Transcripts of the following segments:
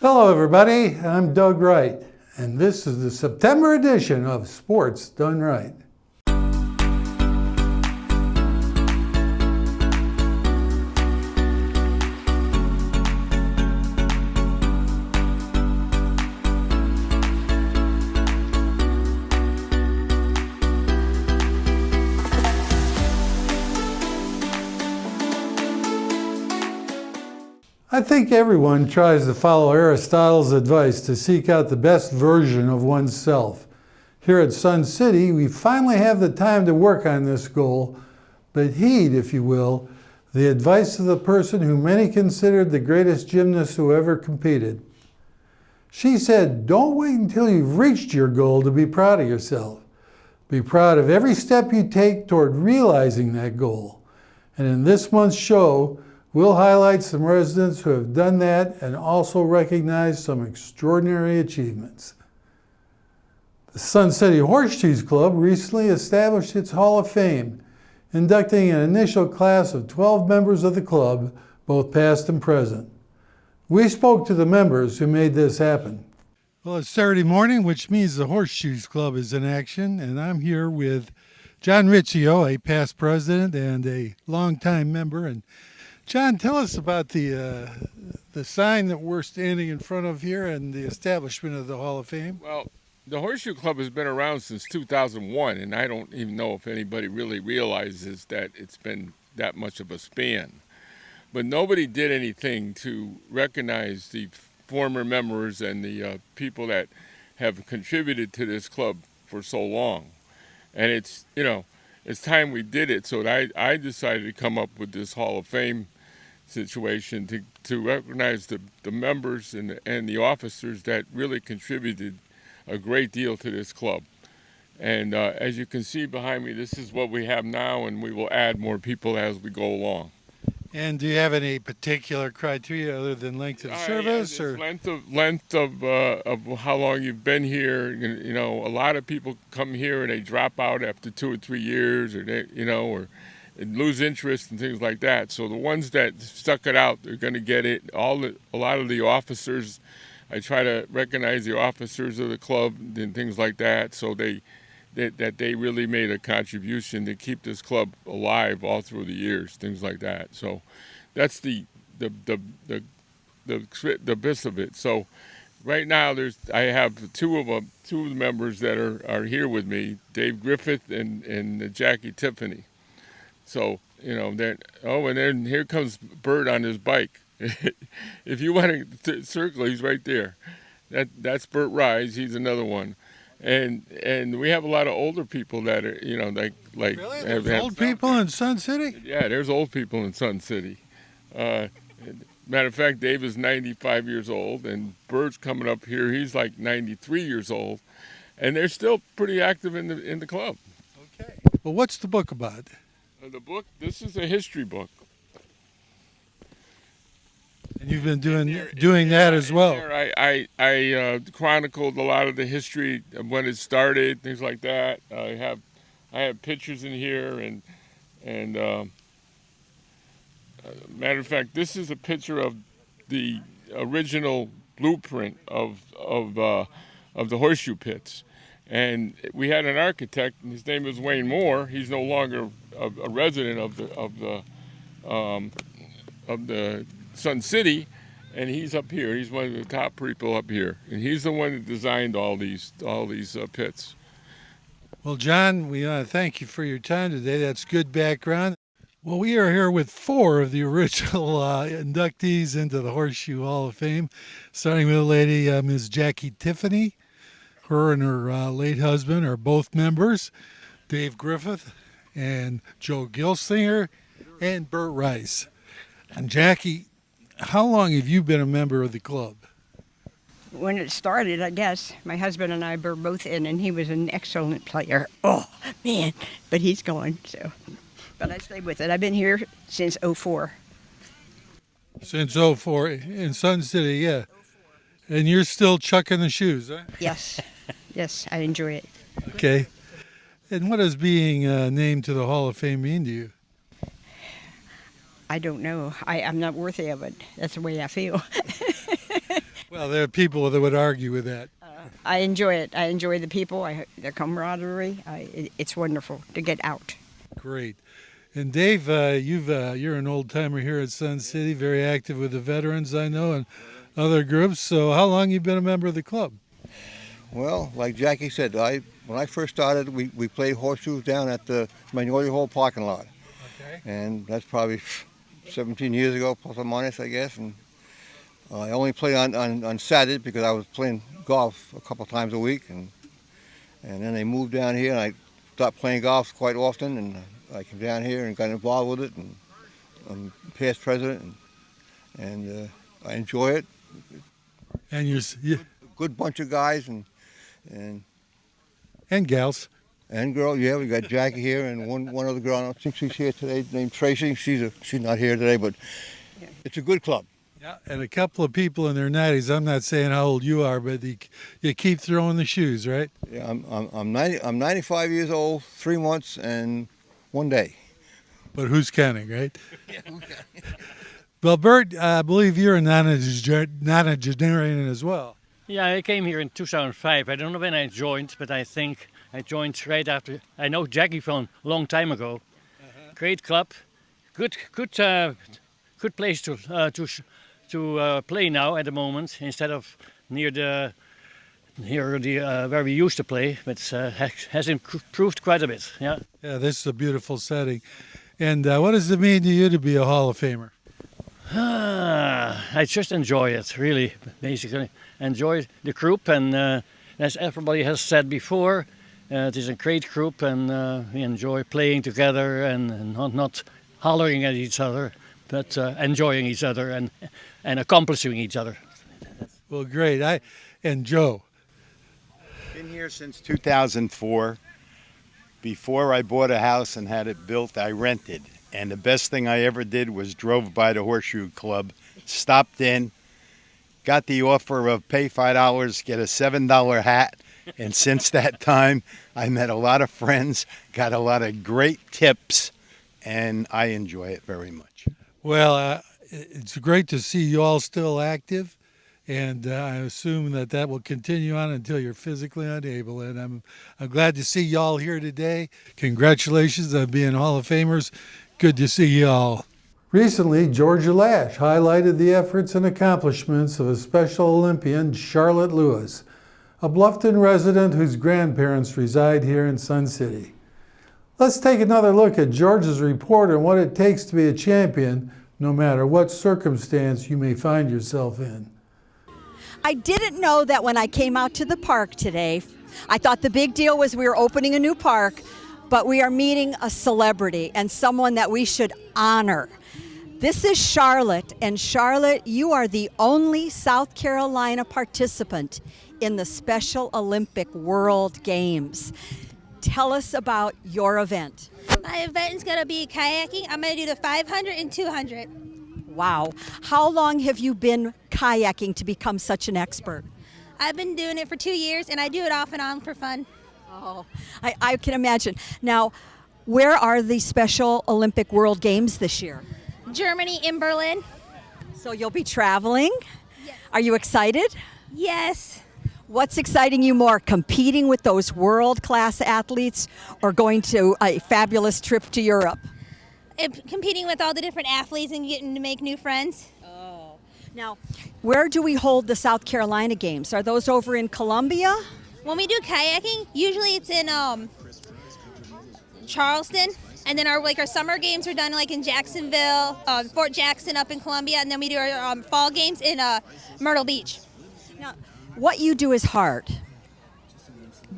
Hello everybody, I'm Doug Wright, and this is the September edition of Sports Done Right. I think everyone tries to follow Aristotle's advice to seek out the best version of oneself. Here at Sun City, we finally have the time to work on this goal, but heed, if you will, the advice of the person who many considered the greatest gymnast who ever competed. She said, don't wait until you've reached your goal to be proud of yourself. Be proud of every step you take toward realizing that goal. And in this month's show, we'll highlight some residents who have done that and also recognize some extraordinary achievements. The Sun City Horseshoe Club recently established its Hall of Fame, inducting an initial class of 12 members of the club, both past and present. We spoke to the members who made this happen. Well, it's Saturday morning, which means the Horseshoe Club is in action, and I'm here with John Riccio, a past president and a longtime member. And John, tell us about the sign that we're standing in front of here and the establishment of the Hall of Fame. Well, the Horseshoe Club has been around since 2001, and I don't even know if anybody really realizes that it's been that much of a span. But nobody did anything to recognize the former members and the people that have contributed to this club for so long. And it's time we did it, so I decided to come up with this Hall of Fame situation to recognize the members and the officers that really contributed a great deal to this club. And as you can see behind me, this is what we have now, and we will add more people as we go along. And do you have any particular criteria other than length of service, or length of how long you've been here? You know, a lot of people come here and they drop out after 2 or 3 years, or or lose interest and things like that. So the ones that stuck it out, they're going to get it. A lot of the officers, I try to recognize the officers of the club and things like that, so they really made a contribution to keep this club alive all through the years, things like that. So that's the best of it. So right now I have two of the members that are here with me, Dave Griffith and Jackie Tiffany. So, and then here comes Bert on his bike. If you want to circle, he's right there. That's Bert Rise. He's another one. And we have a lot of older people that are, like really? There's old people in Sun City? Yeah, there's old people in Sun City. Matter of fact, Dave is 95 years old, and Bert's coming up here. He's like 93 years old, and they're still pretty active in the club. Okay. Well, what's the book about? The book, this is a history book. And you've been doing that as well. I chronicled a lot of the history of when it started, things like that. I have pictures in here, and matter of fact, this is a picture of the original blueprint of the horseshoe pits. And we had an architect, and his name is Wayne Moore. He's no longer a resident of the Sun City, and he's up here. He's one of the top people up here, and he's the one that designed all these pits. Well, John, we want to thank you for your time today. That's good background. Well, we are here with 4 of the original inductees into the Horseshoe Hall of Fame, starting with a lady, Ms. Jackie Tiffany. Her and her late husband are both members, Dave Griffith and Joe Gilsinger and Bert Rice. And Jackie, how long have you been a member of the club? When it started, I guess, my husband and I were both in, and he was an excellent player. Oh, man, but he's gone, so. But I stayed with it. I've been here since '04. Since '04 in Sun City, yeah. 04. And you're still chucking the shoes, huh? Yes. Yes, I enjoy it. Okay. And what does being named to the Hall of Fame mean to you? I don't know. I'm not worthy of it. That's the way I feel. Well, Well, there are people that would argue with that. I enjoy it. I enjoy the people, the camaraderie. It's wonderful to get out. Great. And Dave, you're an old timer here at Sun City, very active with the veterans, I know, and other groups. So how long you been a member of the club? Well, like Jackie said, when I first started, we played horseshoes down at the Magnolia Hall parking lot. Okay. And that's probably 17 years ago, plus or minus, I guess. And I only played on Saturday because I was playing golf a couple times a week. And then they moved down here, and I stopped playing golf quite often. And I came down here and got involved with it. And I'm past president, and I enjoy it. And Good bunch of guys and gals. And girl, yeah, we got Jackie here and one other girl. I don't think she's here today, named Tracy. She's not here today, but it's a good club. Yeah, and a couple of people in their 90s. I'm not saying how old you are, but you keep throwing the shoes, right? Yeah, I'm 95 years old, 3 months and 1 day. But who's counting, right? Well, Bert, I believe you're a nonagenarian as well. Yeah, I came here in 2005. I don't know when I joined, but I think I joined right after. I know Jackie from a long time ago. Great club, good place to play now at the moment instead of near the where we used to play. But has improved quite a bit. Yeah. Yeah, this is a beautiful setting. And what does it mean to you to be a Hall of Famer? I just enjoy it, really, basically. Enjoy the group, and as everybody has said before, it is a great group, and we enjoy playing together and not hollering at each other, but enjoying each other and accomplishing each other. Well, great. And Joe? Been here since 2004. Before I bought a house and had it built, I rented. And the best thing I ever did was drove by the Horseshoe Club, stopped in, got the offer of pay $5, get a $7 hat. And since that time, I met a lot of friends, got a lot of great tips, and I enjoy it very much. Well, it's great to see you all still active. And I assume that will continue on until you're physically unable. And I'm glad to see y'all here today. Congratulations on being Hall of Famers. Good to see y'all. Recently, Georgia Lash highlighted the efforts and accomplishments of a Special Olympian, Charlotte Lewis, a Bluffton resident whose grandparents reside here in Sun City. Let's take another look at Georgia's report on what it takes to be a champion, no matter what circumstance you may find yourself in. I didn't know that when I came out to the park today. I thought the big deal was we were opening a new park, but we are meeting a celebrity and someone that we should honor. This is Charlotte, and Charlotte, you are the only South Carolina participant in the Special Olympic World Games. Tell us about your event. My event is going to be kayaking. I'm going to do the 500 and 200. Wow. How long have you been kayaking to become such an expert? I've been doing it for 2 years, and I do it off and on for fun. Oh, I can imagine. Now, where are the Special Olympic World Games this year? Germany in Berlin. So you'll be traveling? Yes. Are you excited? Yes. What's exciting you more, competing with those world-class athletes or going to a fabulous trip to Europe? Competing with all the different athletes and getting to make new friends. Oh. Now, where do we hold the South Carolina Games? Are those over in Columbia? When we do kayaking, usually it's in Charleston, and then our summer games are done in Jacksonville, Fort Jackson up in Columbia, and then we do our fall games in Myrtle Beach. Now, what you do is hard.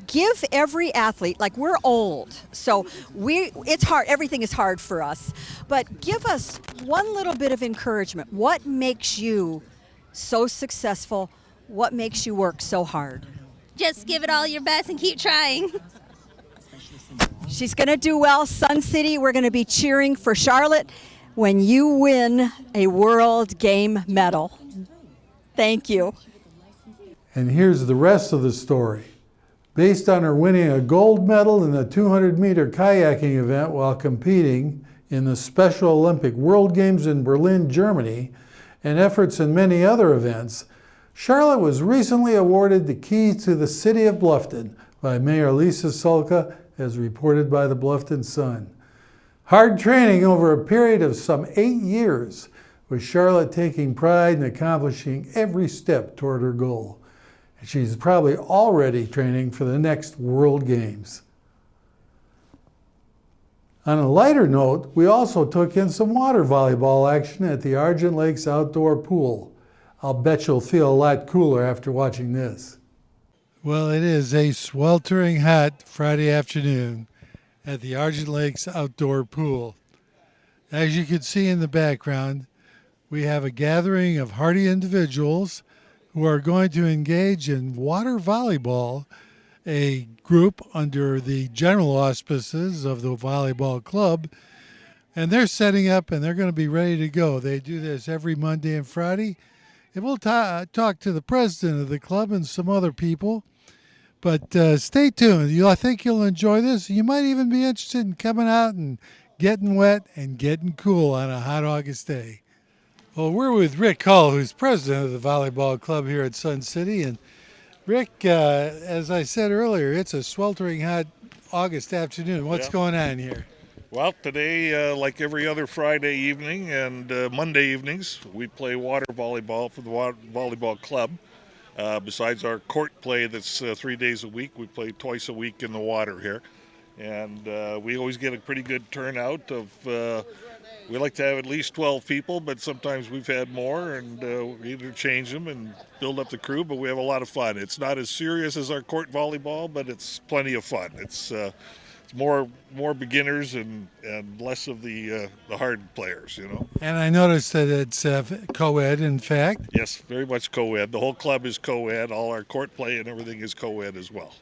Give every athlete, we're old, so it's hard, everything is hard for us, but give us one little bit of encouragement. What makes you so successful? What makes you work so hard? Just give it all your best and keep trying. She's going to do well. Sun City, we're going to be cheering for Charlotte when you win a World Game medal. Thank you. And here's the rest of the story. Based on her winning a gold medal in the 200-meter kayaking event while competing in the Special Olympic World Games in Berlin, Germany, and efforts in many other events, Charlotte was recently awarded the key to the city of Bluffton by Mayor Lisa Sulka, as reported by the Bluffton Sun. Hard training over a period of some 8 years, with Charlotte taking pride in accomplishing every step toward her goal. And she's probably already training for the next World Games. On a lighter note, we also took in some water volleyball action at the Argent Lakes Outdoor Pool. I'll bet you'll feel a lot cooler after watching this. Well, it is a sweltering hot Friday afternoon at the Argent Lakes Outdoor Pool. As you can see in the background, we have a gathering of hardy individuals who are going to engage in water volleyball, a group under the general auspices of the volleyball club, and they're setting up and they're going to be ready to go. They do this every Monday and Friday, and we'll talk to the president of the club and some other people. But stay tuned. I think you'll enjoy this. You might even be interested in coming out and getting wet and getting cool on a hot August day. Well, we're with Rick Hull, who's president of the volleyball club here at Sun City. And Rick, as I said earlier, it's a sweltering hot August afternoon. What's going on here? Well, today, like every other Friday evening and Monday evenings, we play water volleyball for the volleyball club. Besides our court play that's 3 days a week, we play twice a week in the water here. And we always get a pretty good turnout of, we like to have at least 12 people, but sometimes we've had more, and we interchange them and build up the crew, but we have a lot of fun. It's not as serious as our court volleyball, but it's plenty of fun. It's more beginners and less of the hard players, you know. And I noticed that it's co-ed, in fact. Yes, very much co-ed. The whole club is co-ed. All our court play and everything is co-ed as well.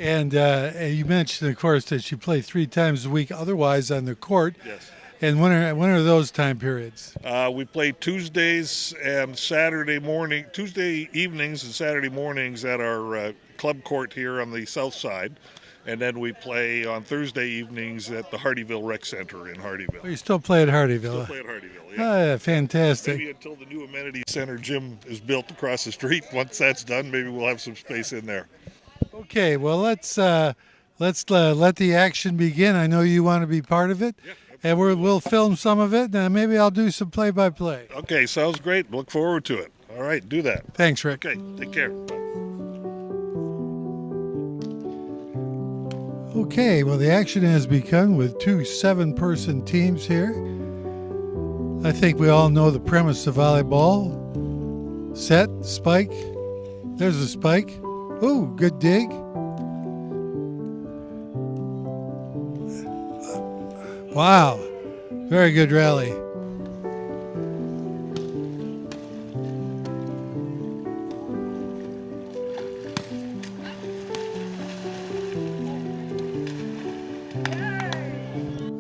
And you mentioned, of course, that you play 3 times a week otherwise on the court. Yes. And when are those time periods? We play Tuesdays and Tuesday evenings and Saturday mornings at our club court here on the south side. And then we play on Thursday evenings at the Hardyville Rec Center in Hardyville. Oh, you still play at Hardyville? Still play at Hardyville, yeah. Ah, fantastic. Maybe until the new amenity center gym is built across the street. Once that's done, maybe we'll have some space in there. Okay, well, let's let the action begin. I know you want to be part of it. Yeah. And we'll film some of it, and maybe I'll do some play-by-play. Okay, sounds great. Look forward to it. All right, do that. Thanks, Rick. Okay, take care. Okay, well, the action has begun with 2 7-person teams here. I think we all know the premise of volleyball. Set, spike. There's a spike. Ooh, good dig. Wow, very good rally.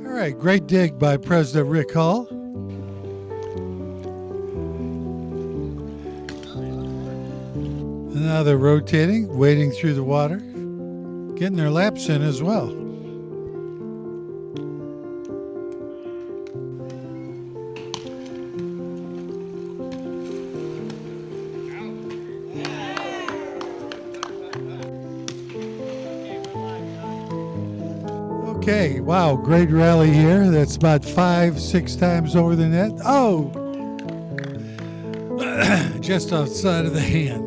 All right, great dig by President Rick Hull. And now they're rotating, wading through the water, getting their laps in as well. Okay, wow, great rally here. That's about 5-6 times over the net. Oh, just outside of the hand.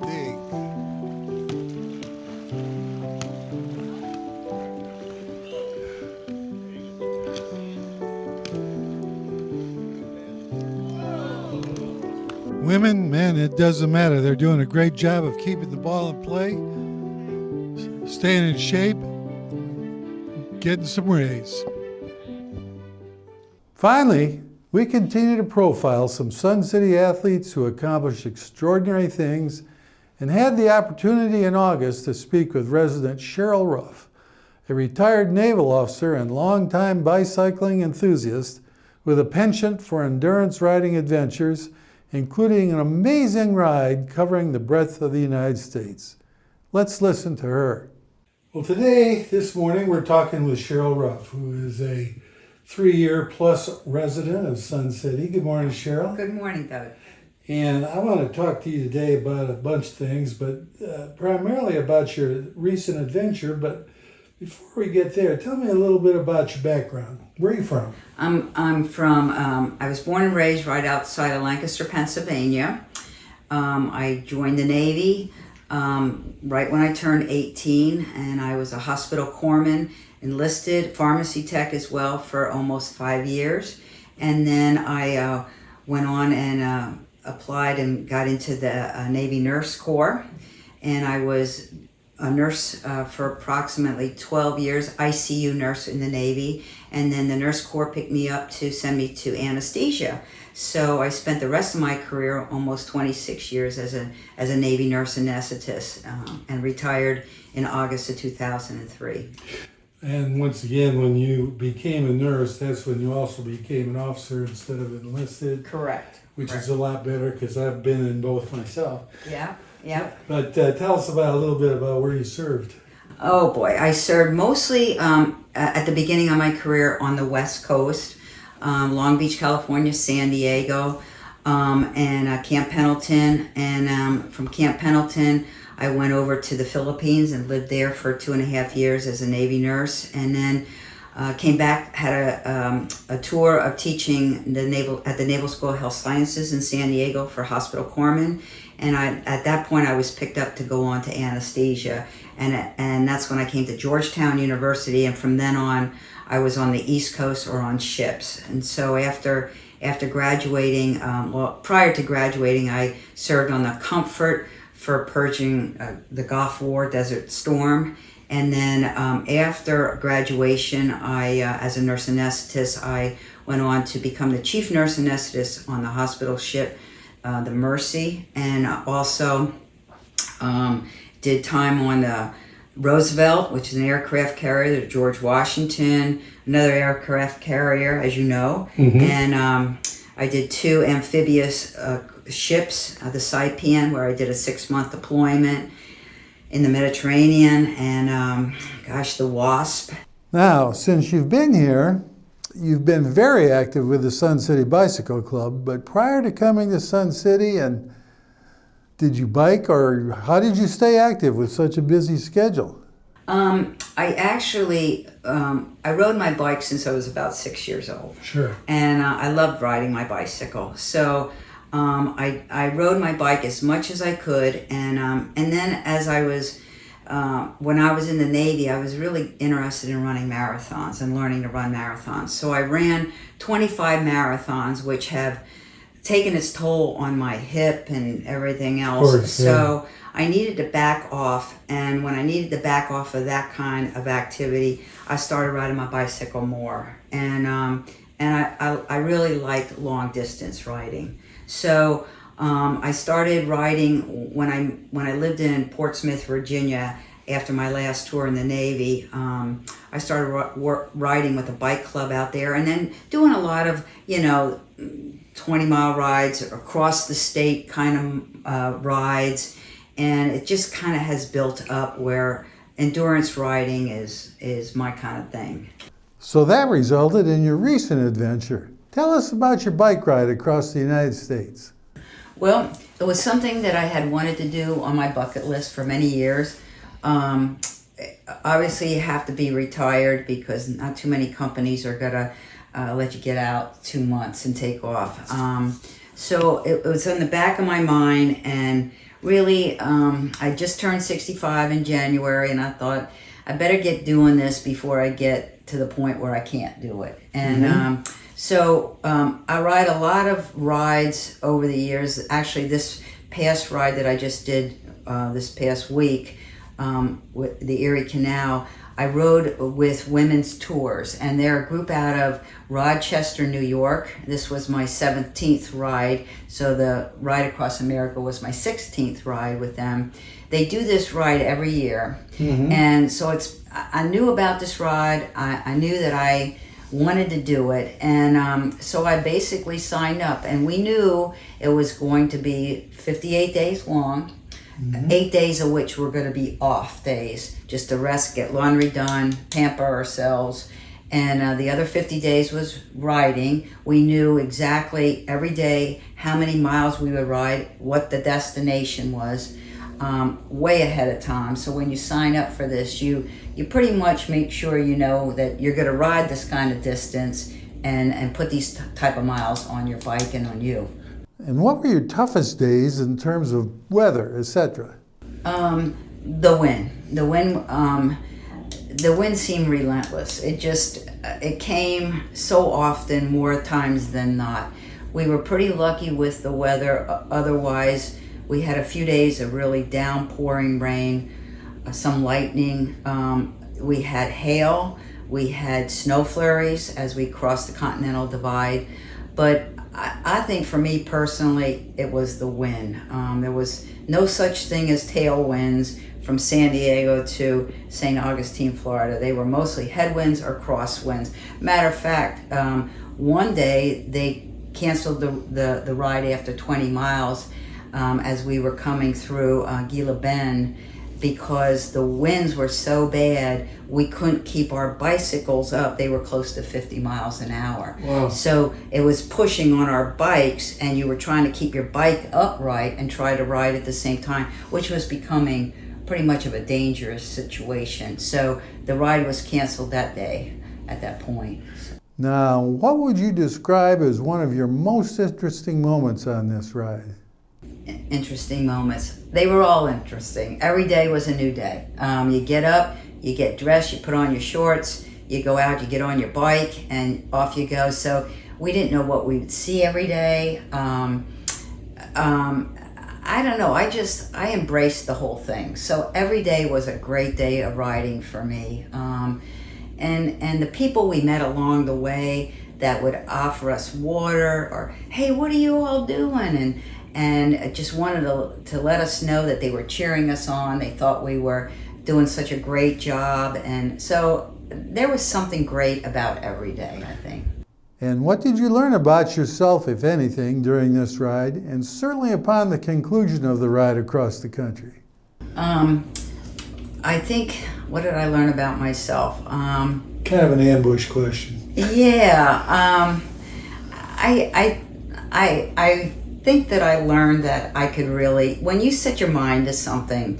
Dig. Women, man, it doesn't matter. They're doing a great job of keeping the ball in play, staying in shape, getting some rays. Finally, we continue to profile some Sun City athletes who accomplished extraordinary things and had the opportunity in August to speak with resident Cheryl Ruff, a retired naval officer and longtime bicycling enthusiast with a penchant for endurance riding adventures, including an amazing ride covering the breadth of the United States. Let's listen to her. Well, this morning, we're talking with Cheryl Ruff, who is a 3-year plus resident of Sun City. Good morning, Cheryl. Good morning, Doug. And I want to talk to you today about a bunch of things, but primarily about your recent adventure. But before we get there, tell me a little bit about your background. Where are you from? I'm from, I was born and raised right outside of Lancaster, Pennsylvania. I joined the Navy right when I turned 18, and I was a hospital corpsman, enlisted, pharmacy tech as well for almost 5 years. And then I went on and applied and got into the Navy Nurse Corps, and I was a nurse for approximately 12 years, ICU nurse in the Navy, and then the Nurse Corps picked me up to send me to anesthesia. So I spent the rest of my career, almost 26 years, as a Navy nurse anesthetist, and retired in August of 2003. And once again, when you became a nurse, that's when you also became an officer instead of enlisted. Correct. Which is a lot better because I've been in both myself. Yeah, yeah. But tell us about a little bit about where you served. Oh boy, I served mostly at the beginning of my career on the West Coast, Long Beach, California, San Diego, and Camp Pendleton. And from Camp Pendleton, I went over to the Philippines and lived there for 2.5 years as a Navy nurse, and then came back, had a tour of teaching at the Naval School of Health Sciences in San Diego for hospital corpsmen, and at that point I was picked up to go on to anesthesia, and that's when I came to Georgetown University, and from then on I was on the East Coast or on ships. And so after graduating, prior to graduating, I served on the Comfort for purging the Gulf War, Desert Storm. And then after graduation, as a nurse anesthetist, I went on to become the chief nurse anesthetist on the hospital ship, the Mercy, and also did time on the Roosevelt, which is an aircraft carrier, the George Washington, another aircraft carrier, as you know. Mm-hmm. And I did 2 amphibious ships, the Saipan, where I did a 6-month deployment in the Mediterranean, and the Wasp. Now, since you've been here, you've been very active with the Sun City Bicycle Club, but prior to coming to Sun City, and did you bike, or how did you stay active with such a busy schedule? I actually, I rode my bike since I was about 6 years old. Sure. And I loved riding my bicycle. So I rode my bike as much as I could, and then as I was, when I was in the Navy, I was really interested in running marathons and learning to run marathons. So I ran 25 marathons, which have taken its toll on my hip and everything else. Of course, so I needed to back off, and when I needed to back off of that kind of activity, I started riding my bicycle more, and I really liked long distance riding. So I started riding when I lived in Portsmouth, Virginia. After my last tour in the Navy, I started riding with a bike club out there, and then doing a lot of 20-mile rides across the state kind of rides, and it just kind of has built up where endurance riding is my kind of thing. So that resulted in your recent adventure. Tell us about your bike ride across the United States. Well, it was something that I had wanted to do on my bucket list for many years. Obviously, you have to be retired because not too many companies are going to let you get out 2 months and take off. So it was in the back of my mind, and really, I just turned 65 in January, and I thought I better get doing this before I get to the point where I can't do it. And so I ride a lot of rides over the years. Actually, this past ride that I just did this past week with the Erie Canal, I rode with Women's Tours, and they're a group out of Rochester, New York. This was my 17th ride, so the Ride Across America was my 16th ride with them. They do this ride every year, and so I knew about this ride. I knew that I wanted to do it, and so I basically signed up, and we knew it was going to be 58 days long, 8 days of which were going to be off days, just to rest, get laundry done, pamper ourselves, And the other 50 days was riding. We knew exactly every day how many miles we would ride, what the destination was, way ahead of time. So when you sign up for this, you pretty much make sure you know that you're going to ride this kind of distance and put these type of miles on your bike and on you. And what were your toughest days in terms of weather, etc.? The wind. The wind seemed relentless. It came so often, more times than not. We were pretty lucky with the weather. Otherwise, we had a few days of really downpouring rain, some lightning. We had hail. We had snow flurries as we crossed the Continental Divide. But I think for me personally, it was the wind. There was no such thing as tailwinds from San Diego to St. Augustine, Florida. They were mostly headwinds or crosswinds. Matter of fact, one day they canceled the ride after 20 miles as we were coming through Gila Bend because the winds were so bad we couldn't keep our bicycles up. They were close to 50 miles an hour. Wow. So it was pushing on our bikes, and you were trying to keep your bike upright and try to ride at the same time, which was becoming pretty much of a dangerous situation. So the ride was canceled that day at that point. Now, what would you describe as one of your most interesting moments on this ride? Interesting moments. They were all interesting. Every day was a new day. You get up, you get dressed, you put on your shorts, you go out, you get on your bike, and off you go. So we didn't know what we would see every day. I don't know. I embraced the whole thing. So every day was a great day of riding for me. And the people we met along the way that would offer us water or, hey, what are you all doing? And just wanted to let us know that they were cheering us on. They thought we were doing such a great job. And so there was something great about every day, I think. And what did you learn about yourself, if anything, during this ride, and certainly upon the conclusion of the ride across the country? I think, what did I learn about myself? Kind of an ambush question. Yeah, I think that I learned that I could really, when you set your mind to something,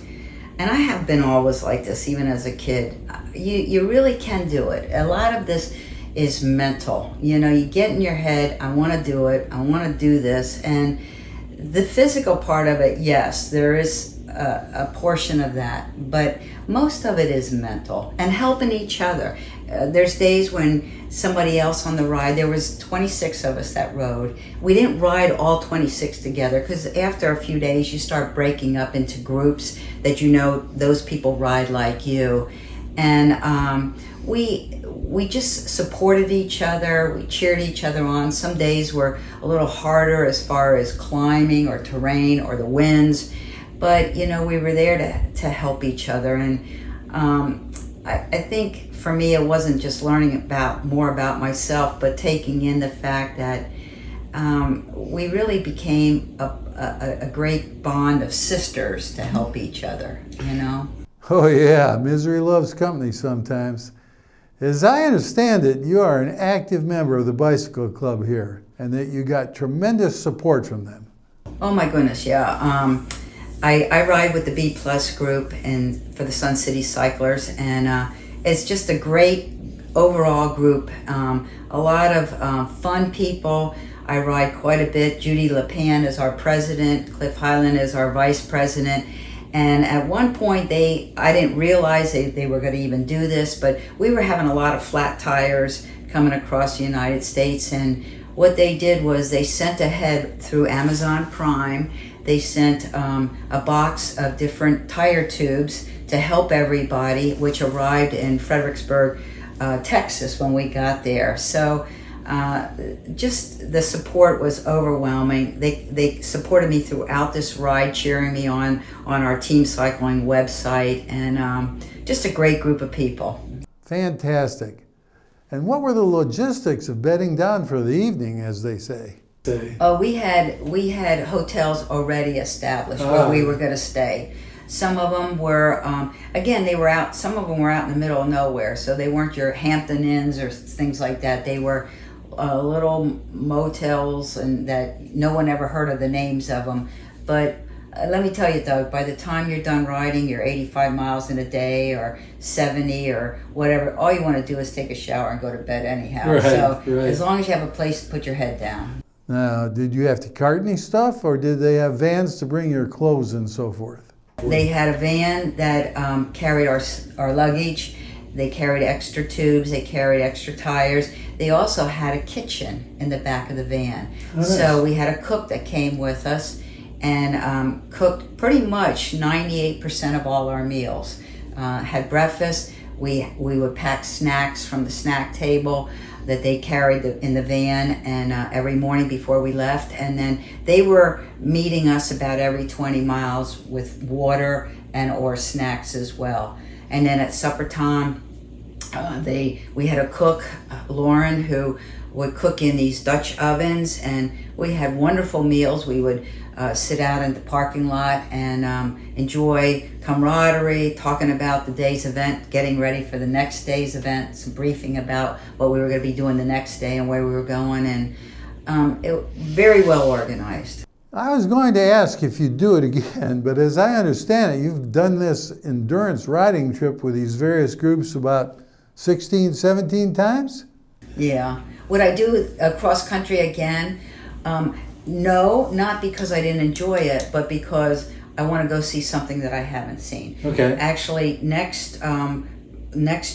and I have been always like this, even as a kid, you really can do it. A lot of this is mental. You know, you get in your head, I want to do it, I want to do this, and the physical part of it, yes, there is a portion of that, but most of it is mental and helping each other. There's days when somebody else on the ride, there was 26 of us that rode. We didn't ride all 26 together because after a few days you start breaking up into groups that you know those people ride like you. And we just supported each other, we cheered each other on. Some days were a little harder as far as climbing or terrain or the winds, but you know, we were there to help each other. And I think for me, it wasn't just learning more about myself, but taking in the fact that we really became a great bond of sisters to help each other, you know? Oh yeah, misery loves company sometimes. As I understand it, you are an active member of the bicycle club here, and that you got tremendous support from them. Oh my goodness, yeah. I ride with the B Plus group and for the Sun City Cyclers, and it's just a great overall group. A lot of fun people. I ride quite a bit. Judy LePan is our president. Cliff Highland is our vice president. And at one point, I didn't realize they were going to even do this, but we were having a lot of flat tires coming across the United States. And what they did was they sent ahead through Amazon Prime, they sent a box of different tire tubes to help everybody, which arrived in Fredericksburg, Texas when we got there. So just the support was overwhelming. They supported me throughout this ride, cheering me on our team cycling website, and just a great group of people. Fantastic. And what were the logistics of bedding down for the evening, as they say? Oh, we had hotels already established where we were going to stay. Some of them were, again, they were out, some of them were out in the middle of nowhere, so they weren't your Hampton Inns or things like that. They were little motels and that no one ever heard of the names of them. But let me tell you, Doug, by the time you're done riding your 85 miles in a day or 70 or whatever, all you want to do is take a shower and go to bed anyhow. Right, so right. as long as you have a place to put your head down. Now, did you have to cart any stuff, or did they have vans to bring your clothes and so forth? They had a van that carried our luggage. They carried extra tubes. They carried extra tires. They also had a kitchen in the back of the van. Oh, nice. So we had a cook that came with us and cooked pretty much 98% of all our meals. Had breakfast. We would pack snacks from the snack table that they carried in the van, and every morning before we left. And then they were meeting us about every 20 miles with water and or snacks as well. And then at supper time, we had a cook, Lauren, who would cook in these Dutch ovens, and we had wonderful meals. We would sit out in the parking lot and enjoy camaraderie, talking about the day's event, getting ready for the next day's event, some briefing about what we were going to be doing the next day and where we were going, and it very well organized. I was going to ask if you'd do it again, but as I understand it, you've done this endurance riding trip with these various groups about 16, 17 times? Yeah. Would I do cross country again? No, not because I didn't enjoy it, but because I want to go see something that I haven't seen. Okay. Actually, next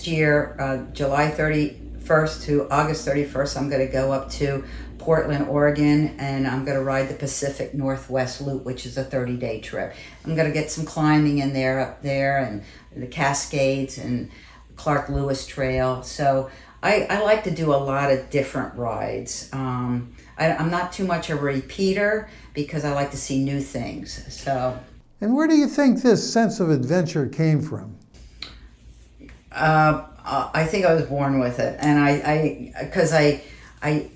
year, July 31st to August 31st, I'm going to go up to Portland, Oregon, and I'm going to ride the Pacific Northwest Loop, which is a 30-day trip. I'm going to get some climbing in there, up there, and the Cascades and Clark Lewis Trail. So I like to do a lot of different rides. I'm not too much a repeater because I like to see new things. So. And where do you think this sense of adventure came from? I think I was born with it, and because I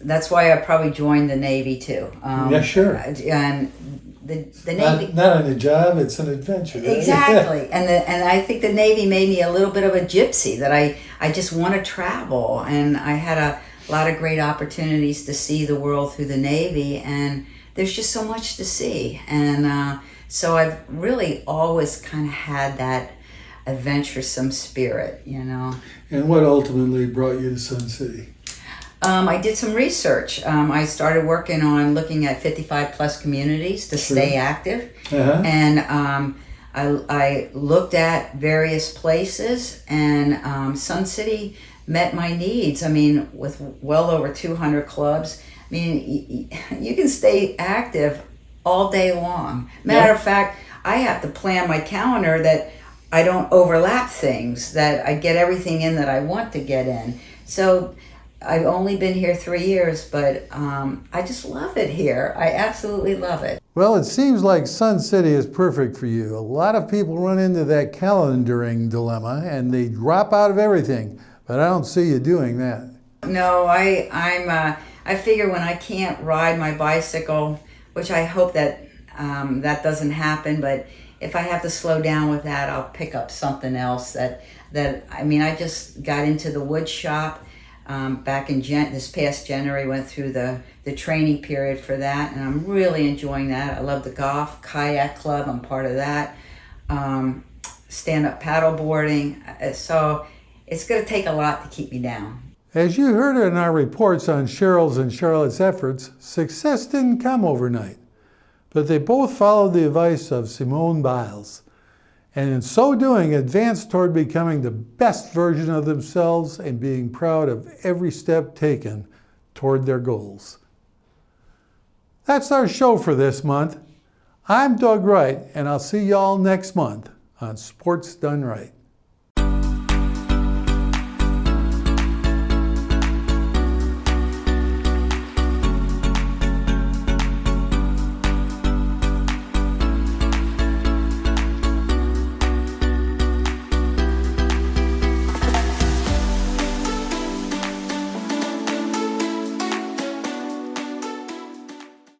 that's why I probably joined the Navy too. Yeah, sure. And the Navy. Not on a job, it's an adventure. Right? Exactly, and I think the Navy made me a little bit of a gypsy, that I just want to travel, and I had a lot of great opportunities to see the world through the Navy, and there's just so much to see, and so I've really always kind of had that adventuresome spirit, you know. And what ultimately brought you to Sun City? I did some research. I started working on looking at 55 plus communities to stay active. Uh-huh. And I looked at various places, and Sun City met my needs. I mean, with well over 200 clubs, I mean, you can stay active all day long. Matter of fact, I have to plan my calendar that I don't overlap things, that I get everything in that I want to get in. So I've only been here 3 years, but I just love it here. I absolutely love it. Well, it seems like Sun City is perfect for you. A lot of people run into that calendaring dilemma and they drop out of everything, but I don't see you doing that. No, I figure when I can't ride my bicycle, which I hope that that doesn't happen, but if I have to slow down with that, I'll pick up something else. I mean, I just got into the wood shop back in this past January. Went through the training period for that, and I'm really enjoying that. I love the golf kayak club. I'm part of that. Stand-up paddle boarding. So it's going to take a lot to keep me down. As you heard in our reports on Cheryl's and Charlotte's efforts, success didn't come overnight, but they both followed the advice of Simone Biles, and in so doing advanced toward becoming the best version of themselves and being proud of every step taken toward their goals. That's our show for this month. I'm Doug Wright, and I'll see y'all next month on Sports Done Right.